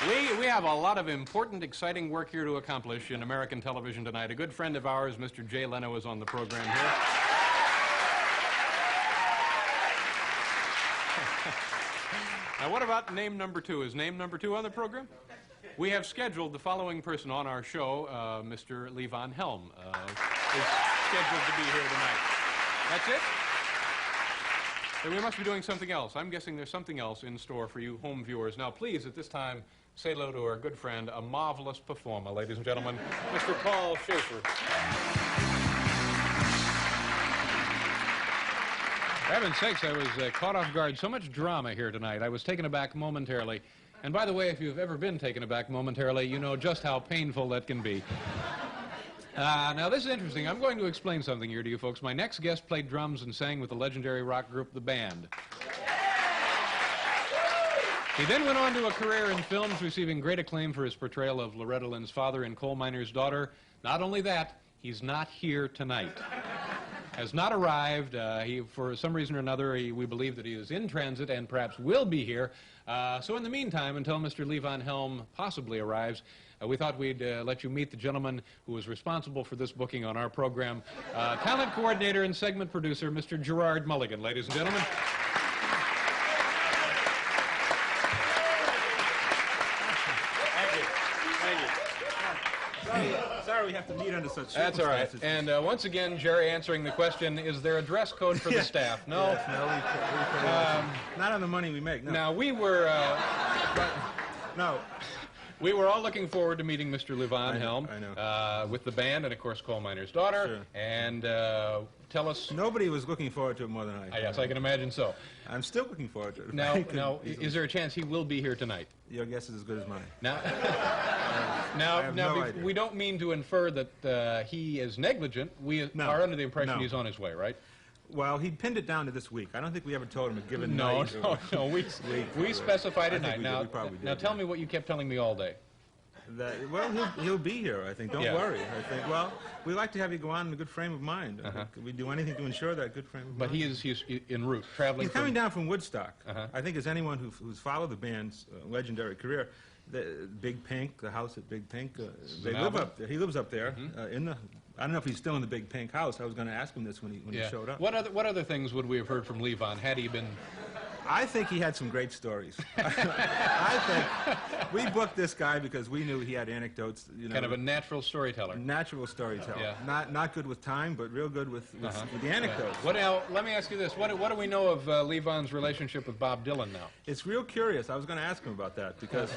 We have a lot of important, exciting work here to accomplish in American television tonight. A good friend of ours, Mr. Jay Leno, is on the program here. Now, what about name number two? Is name number two on the program? We have scheduled the following person on our show, Mr. Levon Helm, is scheduled to be here tonight. That's it? Then we must be doing something else. I'm guessing there's something else in store for you home viewers. Now, please, at this time, say hello to our good friend, a marvelous performer, ladies and gentlemen, Mr. Paul Schaefer. For heaven's sakes, I was caught off guard. So much drama here tonight. I was taken aback momentarily. And by the way, if you've ever been taken aback momentarily, you know just how painful that can be. Now, this is interesting. I'm going to explain something here to you folks. My next guest played drums and sang with the legendary rock group, The Band. He then went on to a career in films, receiving great acclaim for his portrayal of Loretta Lynn's father in Coal Miner's Daughter. Not only that, he's not here tonight. Has not arrived. For some reason or another, we believe that he is in transit and perhaps will be here. So in the meantime, until Mr. Levon Helm possibly arrives, we thought we'd let you meet the gentleman who was responsible for this booking on our program. Talent coordinator and segment producer, Mr. Gerard Mulligan, ladies and gentlemen. Sorry we have to meet under such circumstances. That's all right. And once again, Jerry answering the question, is there a dress code for the staff? No. Yes, no, we not on the money we make, no. Now, we were... no. We were all looking forward to meeting Mr. Levon Helm. I know. With the band and, of course, Coal Miner's Daughter. Sure. And tell us... Nobody was looking forward to it more than I. Yes, I can imagine so. I'm still looking forward to it. Now, is there a chance he will be here tonight? Your guess is as good as mine. Now, we don't mean to infer that he is negligent. We are under the impression he's on his way, right? Well, he pinned it down to this week. I don't think we ever told him a given No. We specified it tonight. Now, tell me what you kept telling me all day. Well, he'll be here, I think. Don't worry. I think, well, we like to have you go on in a good frame of mind. We do anything to ensure that good frame of mind. But he's en route, traveling. He's coming down from Woodstock. I think as anyone who's followed the band's legendary career, the Big Pink, the house at Big Pink, they live up there. He lives up there in the... I don't know if he's still in the Big Pink house. I was going to ask him this when he showed up. What other things would we have heard from Levon had he been... I think he had some great stories. I think we booked this guy because we knew he had anecdotes. You know, kind of a natural storyteller. Natural storyteller. Yeah. Not good with time, but real good with the anecdotes. Now, let me ask you this. What do we know of Levon's relationship with Bob Dylan now? It's real curious. I was going to ask him about that because...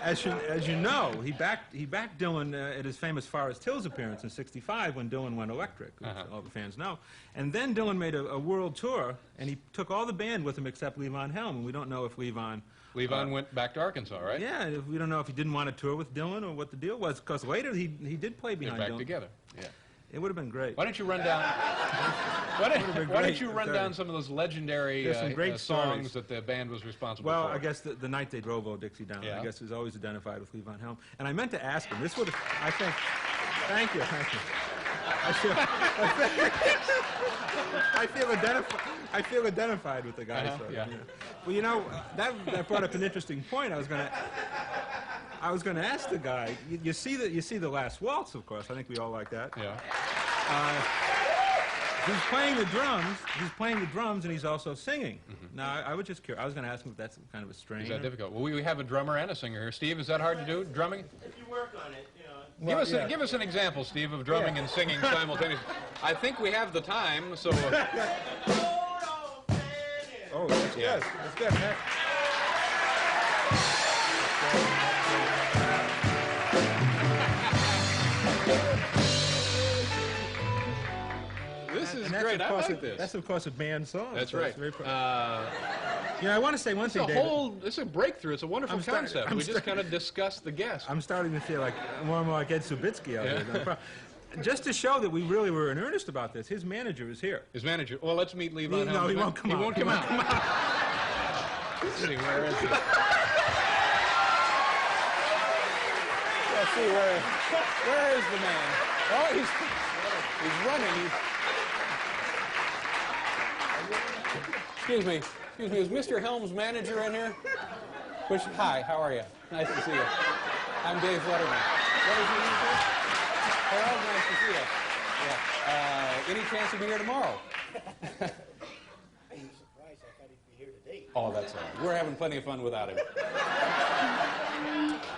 As you know, he backed Dylan at his famous Forest Hills appearance in '65 when Dylan went electric, which all the fans know. And then Dylan made a world tour, and he took all the band with him except Levon Helm. And we don't know if Levon went back to Arkansas, right? Yeah, we don't know if he didn't want to tour with Dylan or what the deal was, because later he did play behind Dylan. They're back together. Yeah. It would have been great. Why don't you run down? Why don't you run down some of those legendary songs that the band was responsible for? Well, I guess the night they drove Old Dixie Down, I guess, is always identified with Levon Helm. And I meant to ask him. This would, I think. Thank you. I feel identified with the guy. Well, you know, that brought up an interesting point. I was going to ask the guy. You see the Last Waltz, of course. I think we all like that. Yeah. He's playing the drums, and he's also singing. Now, I was just curious. I was going to ask him if that's kind of a strain. Is that difficult? Well, we have a drummer and a singer here. Steve, is that hard to do, drumming? If you work on it, you know. Give us an example, Steve, of drumming and singing simultaneously. I think we have the time, so... Oh, that's good. That's good, man. This is great. I like this. That's, of course, a band song. That's so right. You know, I want to say one thing, David. This is a breakthrough. It's a wonderful concept. We just kind of discussed the guest. I'm starting to feel like more and more like Ed Subitsky out here. Just to show that we really were in earnest about this, his manager is here. His manager? Well, let's meet Levon Helm. No, he won't come out. He won't come out. Let's see, where is he? Let's see, where is the man? Oh, he's running. Excuse me, is Mr. Helm's manager in here? Hi, how are you? Nice to see you. I'm Dave Letterman. What is your name, sir? Harold, nice to see you. Yeah. Any chance you'll be here tomorrow? I'm surprised I thought he'd be here today. Oh, that's all right. We're having plenty of fun without him.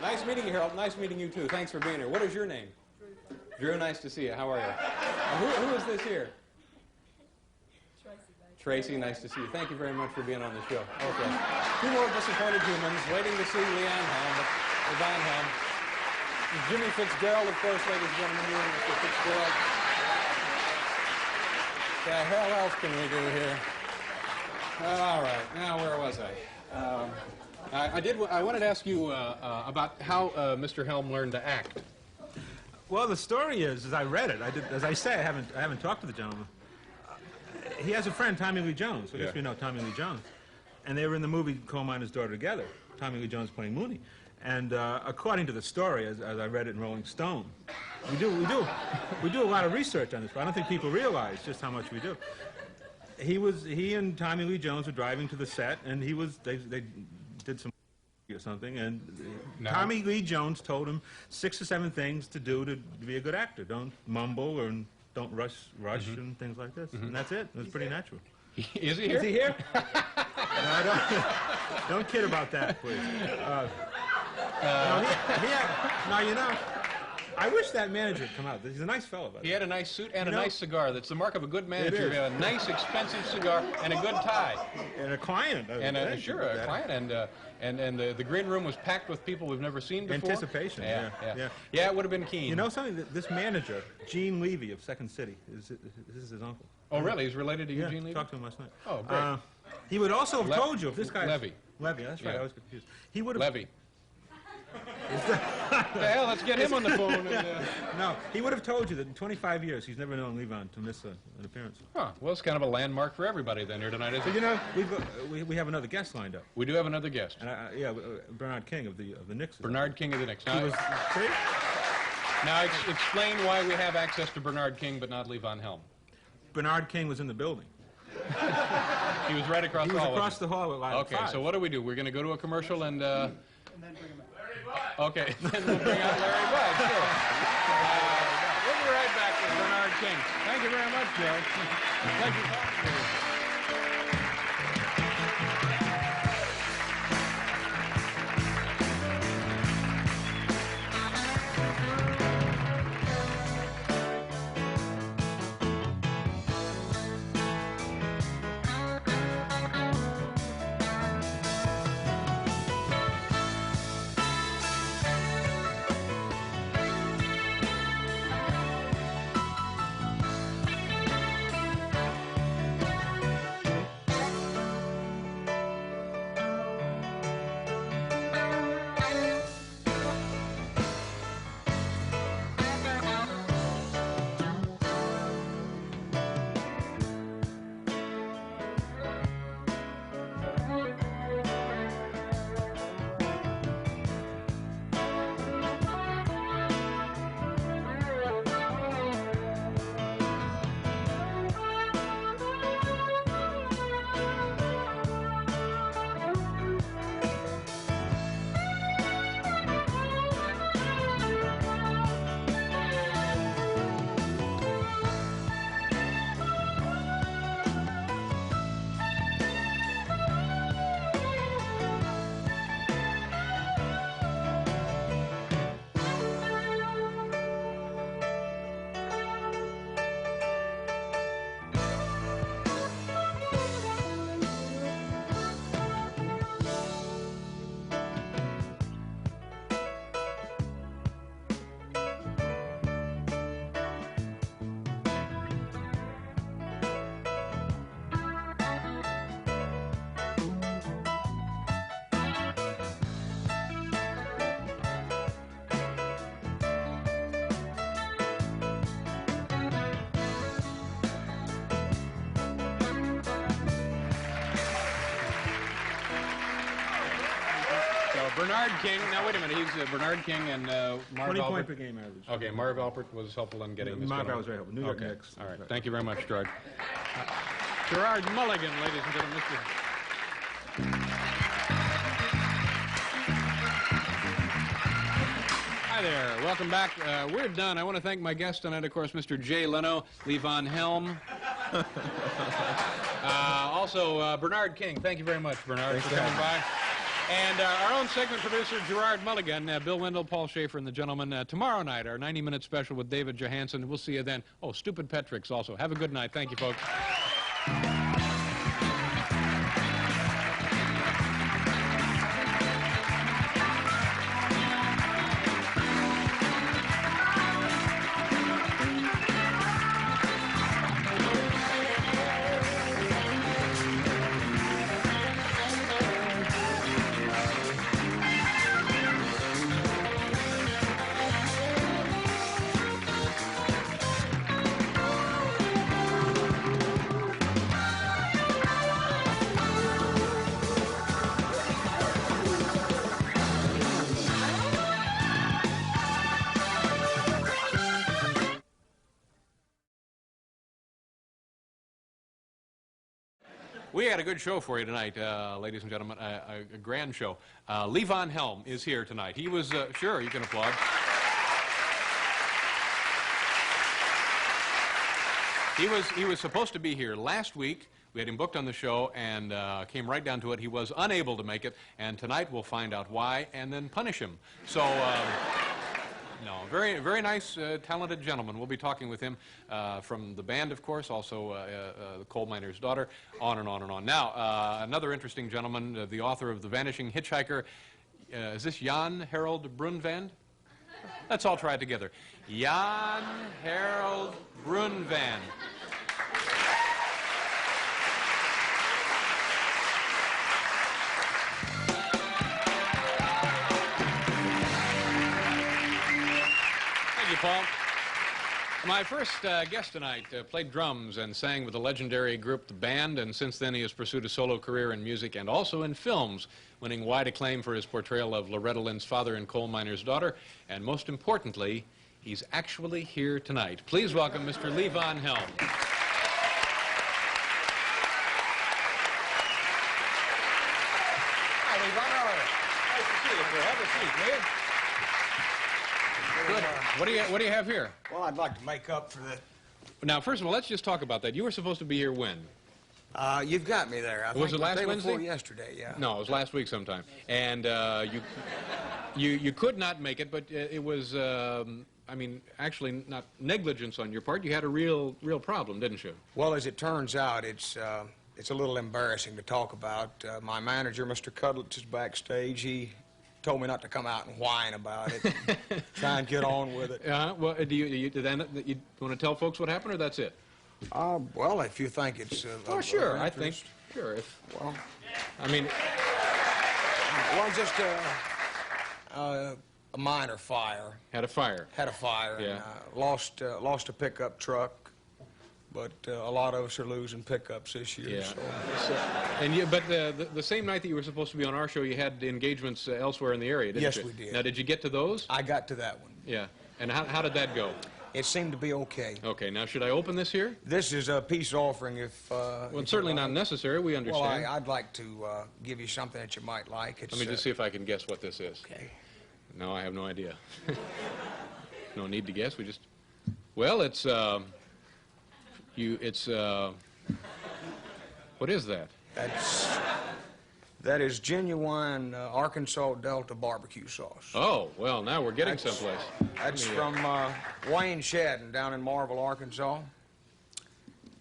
Nice meeting you, Harold. Nice meeting you, too. Thanks for being here. What is your name? Drew, nice to see you. How are you? Who is this here? Tracy, nice to see you. Thank you very much for being on the show. Okay. Two more disappointed humans waiting to see Levon Helm. Jimmy Fitzgerald, of course, ladies and gentlemen, you and Mr. Fitzgerald. Yeah, how else can we do here? All right. Now, where was I? I wanted to ask you about how Mr. Helm learned to act. Well, the story is, as I read it, as I say, I haven't talked to the gentleman. He has a friend, Tommy Lee Jones. I guess we know Tommy Lee Jones. And they were in the movie Coal Miner's Daughter together. Tommy Lee Jones playing Mooney. And according to the story, as I read it in Rolling Stone, we do a lot of research on this, but I don't think people realize just how much we do. He and Tommy Lee Jones were driving to the set, and they did some or something, and Tommy Lee Jones told him 6 or 7 things to do to be a good actor. Don't mumble or don't rush and things like this. And that's it. It was pretty natural. Is he here? Is he here? No, don't kid about that, please. Now, you know, I wish that manager would come out. He's a nice fellow. He had a nice suit and a nice cigar. That's the mark of a good manager. He had a nice, expensive cigar and a good tie. And a client. And a client. And the green room was packed with people we've never seen before. Anticipation. Yeah, it would have been keen. You know something? This manager, Gene Levy of Second City, this is his uncle. Oh, really? He's related to Eugene Levy? I talked to him last night. Oh, great. He would also have told you if this guy... Levy, that's right. I was confused. He would have... Levy. Hell, let's get him on the phone. No, he would have told you that in 25 years he's never known Levon to miss an appearance. Huh. Well, it's kind of a landmark for everybody then here tonight, isn't it? You know, we have another guest lined up. We do have another guest. And Bernard King of the Knicks. Bernard King of the Knicks. Now, now explain why we have access to Bernard King but not Levon Helm. Bernard King was in the building. He was right across the hall. He was across the hall at line 5. Okay, so what do? We're going to go to a commercial and then bring him out. Okay, then we'll bring out Larry Bud, sure. We'll be right back with Bernard King. Thank you very much, Joe. Pleasure talking to you. Bernard King. Now, wait a minute. He's Bernard King and Marv 20 Albert. point per game average. Okay, Marv Albert was helpful in getting this. Marv was very helpful. New York Knicks. All right. Thank you very much, Gerard. Gerard Mulligan, ladies and gentlemen. Hi there. Welcome back. We're done. I want to thank my guest tonight, of course, Mr. Jay Leno, Levon Helm. Also, Bernard King. Thank you very much, Bernard, for coming by. And our own segment producer, Gerard Mulligan, Bill Wendell, Paul Schaefer, and the gentlemen. Tomorrow night, our 90-minute special with David Johansen. We'll see you then. Oh, Stupid Pet Tricks also. Have a good night. Thank you, folks. We had a good show for you tonight, ladies and gentlemen, a grand show. Levon Helm is here tonight. He was, sure, you can applaud. He was supposed to be here last week. We had him booked on the show and came right down to it. He was unable to make it, and tonight we'll find out why and then punish him. So, no, very, very nice, talented gentleman. We'll be talking with him from the band, of course, also the coal miner's daughter, on and on and on. Now, another interesting gentleman, the author of The Vanishing Hitchhiker. Is this Jan Harold Brunvand? Let's all try it together. Jan Harold Brunvand. Paul. My first guest tonight played drums and sang with the legendary group The Band, and since then he has pursued a solo career in music and also in films, winning wide acclaim for his portrayal of Loretta Lynn's father in Coal Miner's Daughter, and most importantly, he's actually here tonight. Please welcome Mr. Levon Helm. Hi, Levon. How are you? Nice to see you, sir. Have a seat, will you? Good. What do you have here? Well, I'd like to make up for that. Now, first of all, let's just talk about that. You were supposed to be here when? You've got me there. Was it last Wednesday? Before yesterday, yeah. No, it was last week sometime. And you could not make it, but it was, I mean, actually not negligence on your part. You had a real problem, didn't you? Well, as it turns out, it's a little embarrassing to talk about. My manager, Mr. Cudlitz, is backstage. He told me not to come out and whine about it. Try and get on with it. Well, do you want to tell folks what happened, or that's it? Well, if you think it's oh, sure. I think sure. Well, I mean, well, just a minor fire. Had a fire. Had a fire. Yeah. And lost a pickup truck. But a lot of us are losing pickups this year. Yeah. But the same night that you were supposed to be on our show, you had engagements elsewhere in the area, didn't you? Yes, we did. Now, did you get to those? I got to that one. Yeah. And how did that go? It seemed to be okay. Okay. Now, should I open this here? This is a peace offering if... well, it's certainly not necessary. We understand. Well, I'd like to give you something that you might like. Let me just see if I can guess what this is. Okay. No, I have no idea. No need to guess. We just... Well, it's... what is that? That is genuine Arkansas Delta barbecue sauce. Oh, well, now we're getting someplace. That's from Wayne Shadden down in Marville, Arkansas.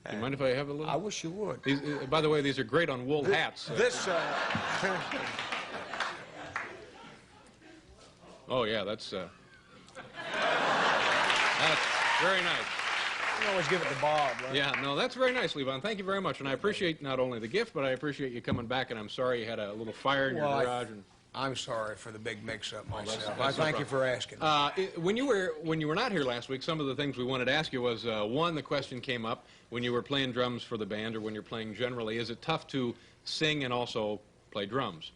Do you mind if I have a little? I wish you would. These, by the way, these are great on wool hats. Oh, yeah, that's very nice. You always give it to Bob, right? Yeah, no, that's very nice, Levon. Thank you very much. And I appreciate not only the gift, but I appreciate you coming back, and I'm sorry you had a little fire in your garage. I'm sorry for the big mix-up myself. That's I thank you for asking. When you were not here last week, some of the things we wanted to ask you was, one, the question came up, when you were playing drums for the band, or when you're playing generally, is it tough to sing and also play drums?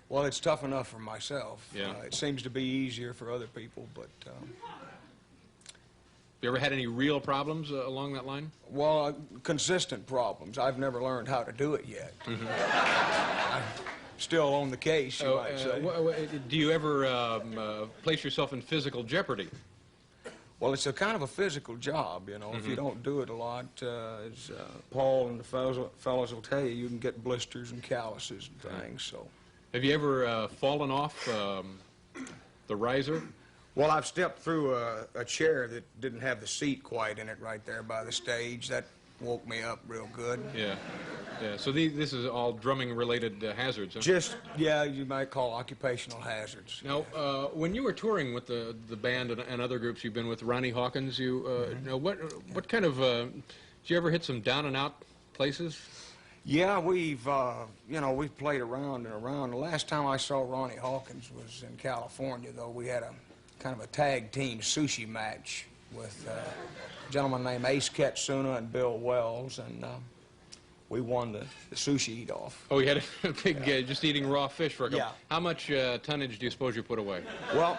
Well, it's tough enough for myself. Yeah. It seems to be easier for other people, but... You ever had any real problems along that line? Well, consistent problems. I've never learned how to do it yet. still on the case, you might say. Do you ever place yourself in physical jeopardy? Well, it's a kind of a physical job, you know. If you don't do it a lot, as Paul and the fellows will tell you, you can get blisters and calluses and things. So, have you ever fallen off the riser? well, I've stepped through a chair that didn't have the seat quite in it right there by the stage. That woke me up real good. Yeah. Yeah. So this is all drumming-related hazards, huh? Just, yeah, you might call occupational hazards. Now, when you were touring with the band and other groups you've been with, Ronnie Hawkins, you know, what kind of did you ever hit some down and out places? Yeah, we've you know, we've played around and around. The last time I saw Ronnie Hawkins was in California, though. We had a kind of a tag team sushi match with a gentleman named Ace Katsuna and Bill Wells, and we won the sushi eat-off. Oh, you had a big, just eating raw fish for a couple. Yeah. How much tonnage do you suppose you put away? Well,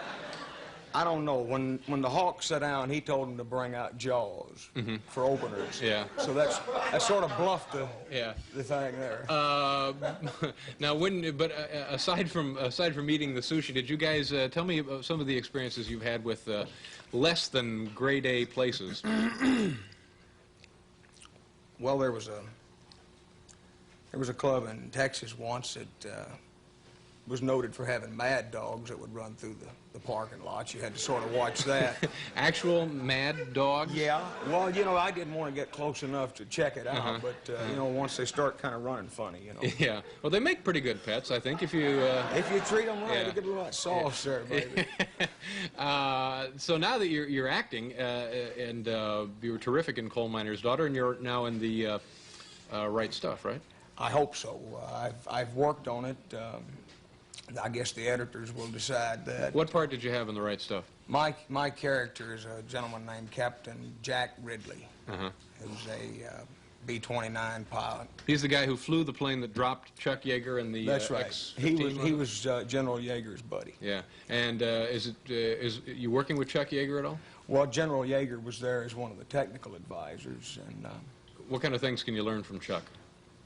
I don't know. When the Hawk sat down, he told them to bring out Jaws for openers. Yeah. So that sort of bluffed the thing there. Now, aside from eating the sushi, did you guys tell me about some of the experiences you've had with less than grade A places? Well, there was a club in Texas once that was noted for having mad dogs that would run through the parking lots. You had to sort of watch that. Actual mad dogs? Yeah. Well, you know, I didn't want to get close enough to check it out, but, you know, once they start kind of running funny, you know. Yeah. Well, they make pretty good pets, I think, if you... If you treat them right, they get a little like sauce there, baby. So now that you're acting, and you were terrific in Coal Miner's Daughter, and you're now in the Right Stuff, right? I hope so. I've worked on it. I guess the editors will decide that. What part did you have in the Right Stuff? My character is a gentleman named Captain Jack Ridley, who's a B-29 pilot. He's the guy who flew the plane that dropped Chuck Yeager in the That's right. X-15. He was General Yeager's buddy. Yeah. And is you working with Chuck Yeager at all? Well, General Yeager was there as one of the technical advisors, and what kind of things can you learn from Chuck?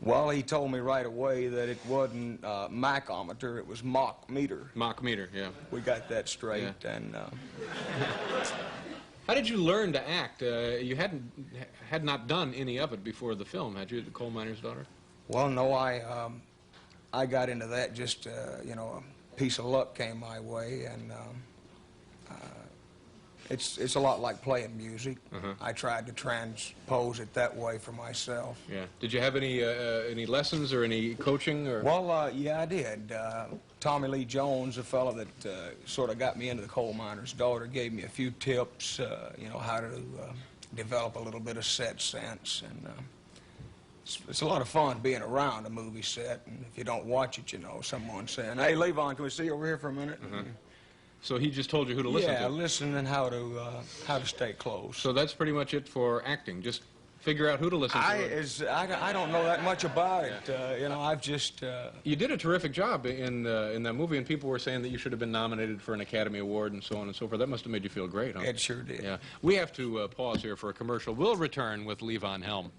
well, he told me right away that it wasn't machometer, it was Mach meter. Mach meter, yeah. We got that straight, and how did you learn to act? You had not done any of it before the film, had you, The Coal Miner's Daughter? well, no, I got into that just you know, a piece of luck came my way, and it's a lot like playing music. I tried to transpose it that way for myself. Yeah. Did you have any lessons or any coaching? Or? Well, yeah, I did. Tommy Lee Jones, a fellow that sort of got me into The Coal Miner's Daughter, gave me a few tips, you know, how to develop a little bit of set sense. And it's a lot of fun being around a movie set. And if you don't watch it, you know, someone saying, "Hey, Levon, can we see you over here for a minute?" So he just told you who to listen to? Yeah, listen and how to stay close. So that's pretty much it for acting. Just figure out who to listen to. I don't know that much about it. You know, I've just... You did a terrific job in that movie, and people were saying that you should have been nominated for an Academy Award and so on and so forth. That must have made you feel great, huh? It sure did. Yeah. We have to pause here for a commercial. We'll return with Levon Helm.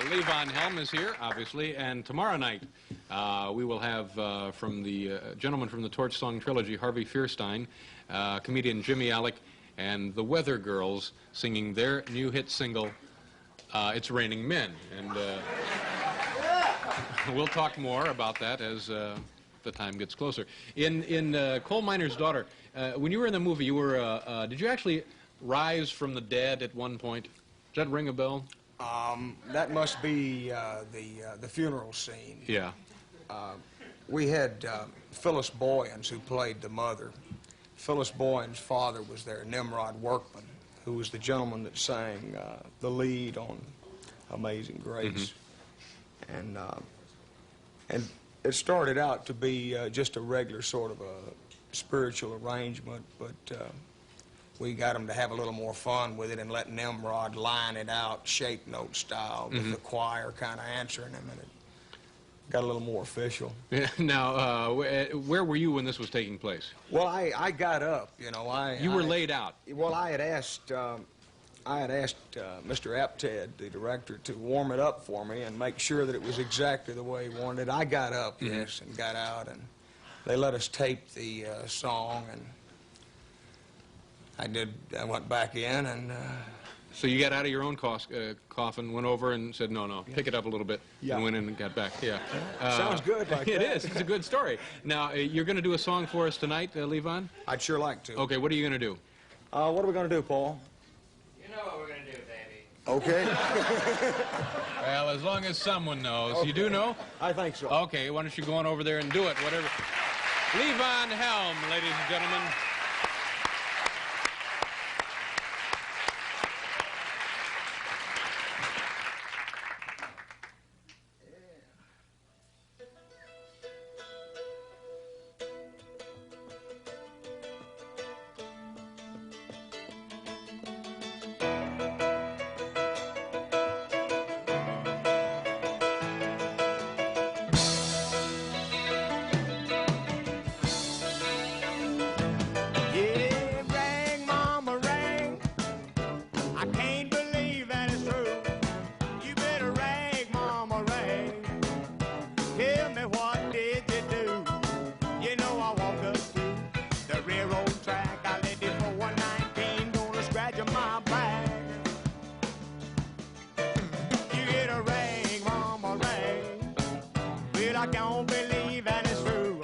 Levon Helm is here, obviously, and tomorrow night we will have from the gentleman from the Torch Song Trilogy, Harvey Fierstein, comedian Jimmy Alec, and the Weather Girls singing their new hit single, It's Raining Men. And we'll talk more about that as the time gets closer. In Coal Miner's Daughter, when you were in the movie, you were, did you actually rise from the dead at one point? Does that ring a bell? That must be the funeral scene. Yeah. We had Phyllis Boyens, who played the mother. Phyllis Boyens' father was there, Nimrod Workman, who was the gentleman that sang the lead on Amazing Grace. And it started out to be just a regular sort of a spiritual arrangement, but we got them to have a little more fun with it and letting Nimrod line it out shape note style with the choir kind of answering them, and it got a little more official. Now, where were you when this was taking place? Well, I got up, you know. You were laid out. Well, I had asked Mr. Apted, the director, to warm it up for me and make sure that it was exactly the way he wanted it. I got up, yes, and got out, and they let us tape the song, and I went back in, and... So you got out of your own coffin, went over and said, no, pick it up a little bit, and went in and got back. Yeah. Sounds good like that. It is. It's a good story. Now, you're going to do a song for us tonight, Levon? I'd sure like to. Okay, what are you going to do? What are we going to do, Paul? You know what we're going to do, baby. Okay. Well, as long as someone knows. Okay. You do know? I think so. Okay, why don't you go on over there and do it, whatever. Levon Helm, ladies and gentlemen. I don't believe that it's true.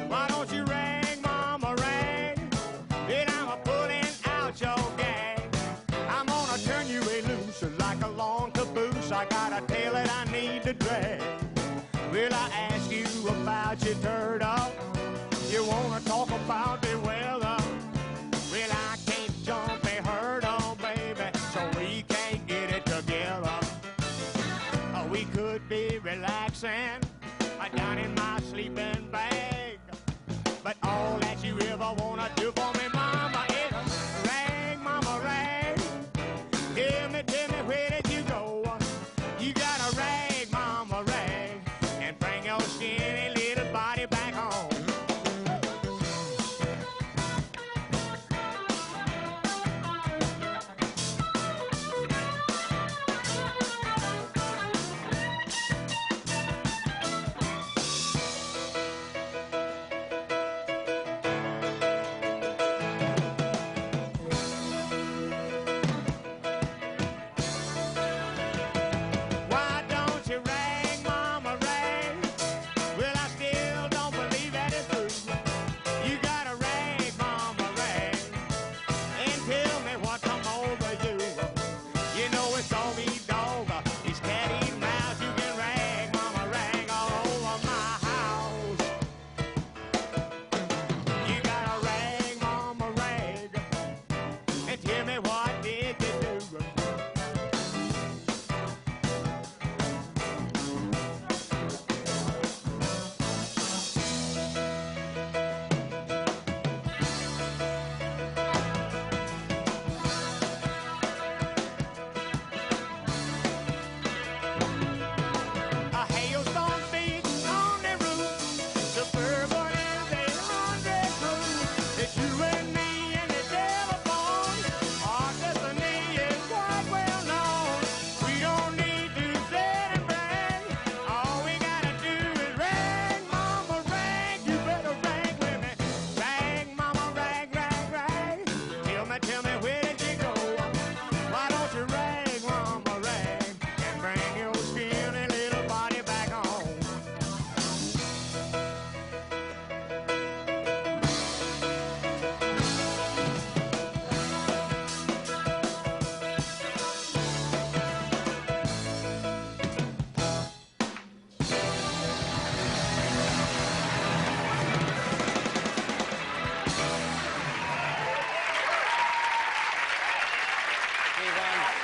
Why don't you ring, mama, ring? Then I'm pulling out your gang. I'm gonna turn you loose like a long caboose. I got a tail that I need to drag. Will I ask you about your turtle? You wanna talk about the weather? Well, I can't jump a hurdle, baby, so we can't get it together. We could be relaxing down in my sleeping bag, but all that you ever wanna do for me, mama, is ring, mama, ring. Tell me, where did you go? You gotta ring, mama, ring, and bring your skinny little body back home.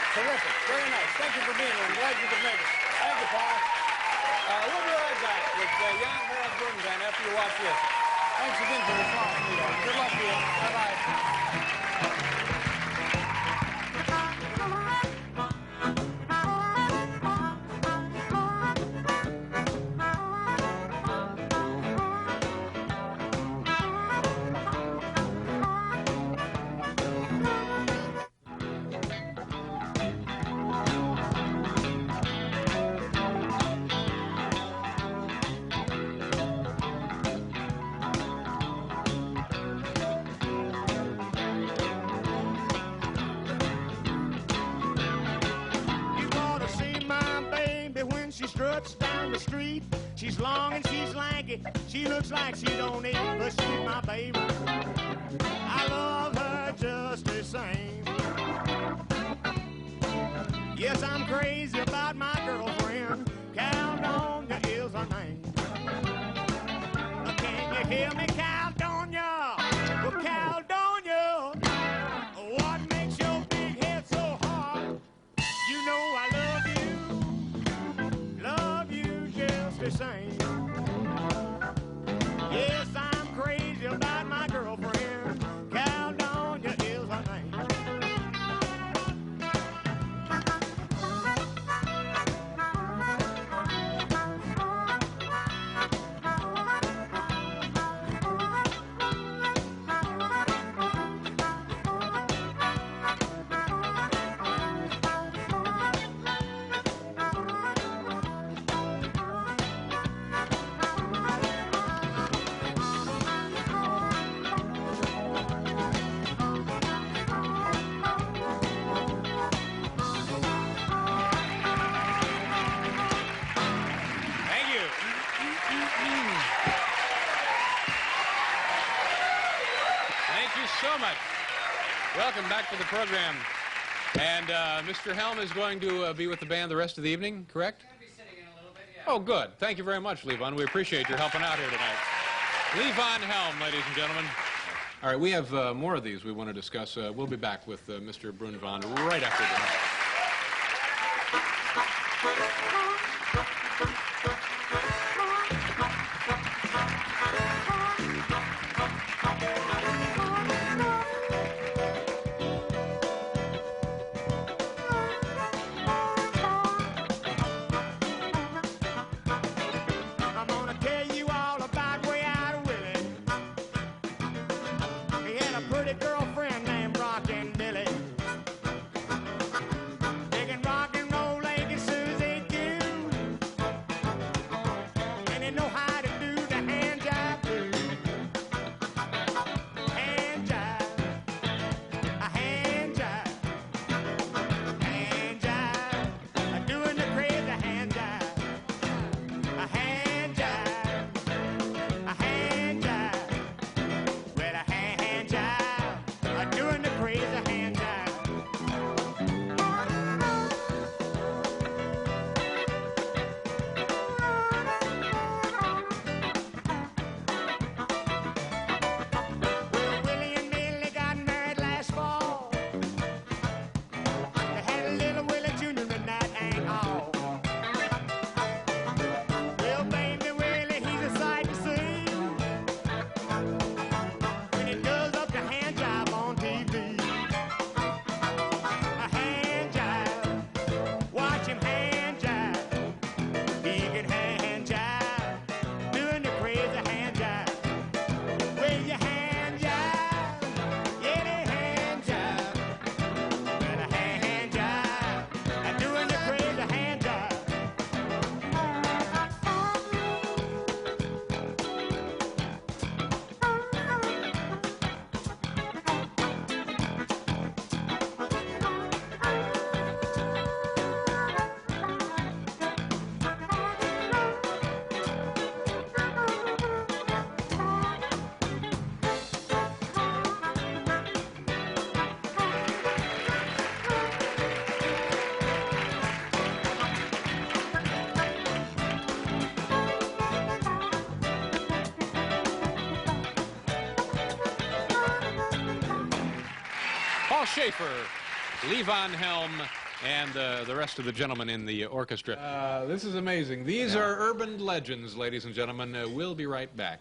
Terrific. Very nice. Thank you for being here. I'm glad you could make it. Thank you, Paul. We'll be right back with young Harold Jordan Band after you watch this. Thanks again for the song, Leo. Good luck to you. Bye-bye. struts down the street. She's long and she's lanky. She looks like she don't eat, but she's my baby. I love her just the same. Yes, I'm crazy about my girlfriend. Caldonia is her name. Can you hear me, Caldonia? Oh, Caldonia, what makes your big head so hard? You know I love you just the same. Yes, I'm crazy about my girlfriend. Caldonia is her name. So much. Welcome back to the program. And Mr. Helm is going to be with the band the rest of the evening, correct? I'll be sitting in a little bit, yeah. Oh, good. Thank you very much, Levon. We appreciate your helping out here tonight. Levon Helm, ladies and gentlemen. All right, we have more of these we want to discuss. We'll be back with Mr. Brunvand right after this. Girlfriend named Rockin' Billy. They can rock and roll like a Susie Q. And they know how to do the hand jive too. Hand jive, a hand jive, doing the crazy hand jive, a hand jive, a hand jive, with a hand jive. Doing the crazy hand jive. Well, Willie and Millie got married last fall. They had a little Willie Jr. and that ain't all. Well, baby Willie, he's a sight to see when he does up the hand jive on TV. A hand jive, watch him hand jive. He can hand jive, doing the crazy hand jive. With your hand jive, yeah, the hand jive. With a hand jive, doing the crazy hand jive. Paul Schaefer, Levon Helm, and the rest of the gentlemen in the orchestra. This is amazing. These are urban legends, ladies and gentlemen. We'll be right back.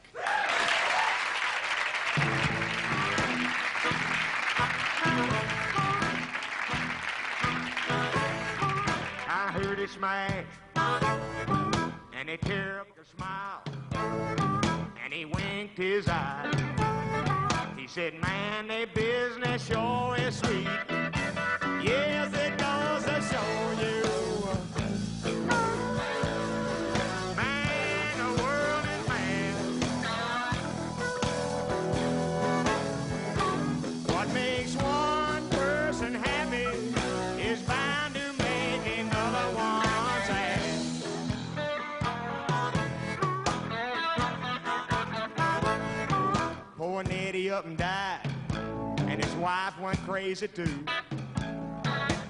I heard it smash, and he tear up the smile, and he winked his eye. He said, man, their business sure is sweet. Yes, it does assure you. Man, the world is mad. What makes one person happy is bound to make another one sad. wife went crazy too.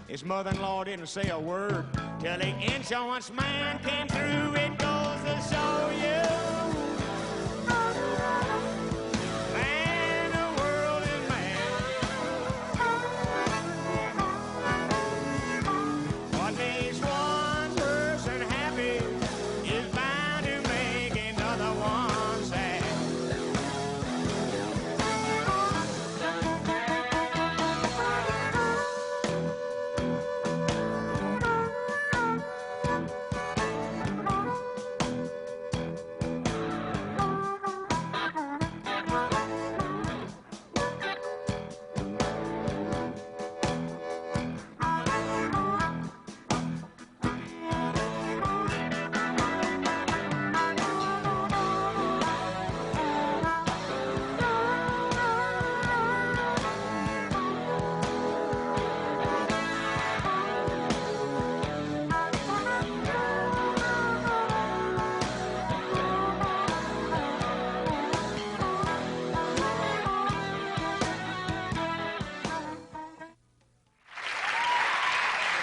His mother-in-law didn't say a word till the insurance man came through. It goes to show you, man, the world is mad. What makes one person happy is bound to make another one sad.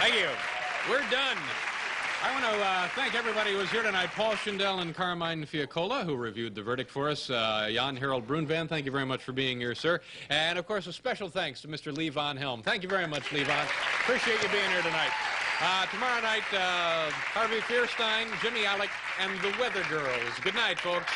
Thank you. We're done. I want to thank everybody who was here tonight. Paul Schindel and Carmine Fiacola, who reviewed the verdict for us. Jan Harold Brunvan, thank you very much for being here, sir. And, of course, a special thanks to Mr. Levon Helm. Thank you very much, Levon. Appreciate you being here tonight. Tomorrow night, Harvey Fierstein, Jimmy Alec, and the Weather Girls. Good night, folks.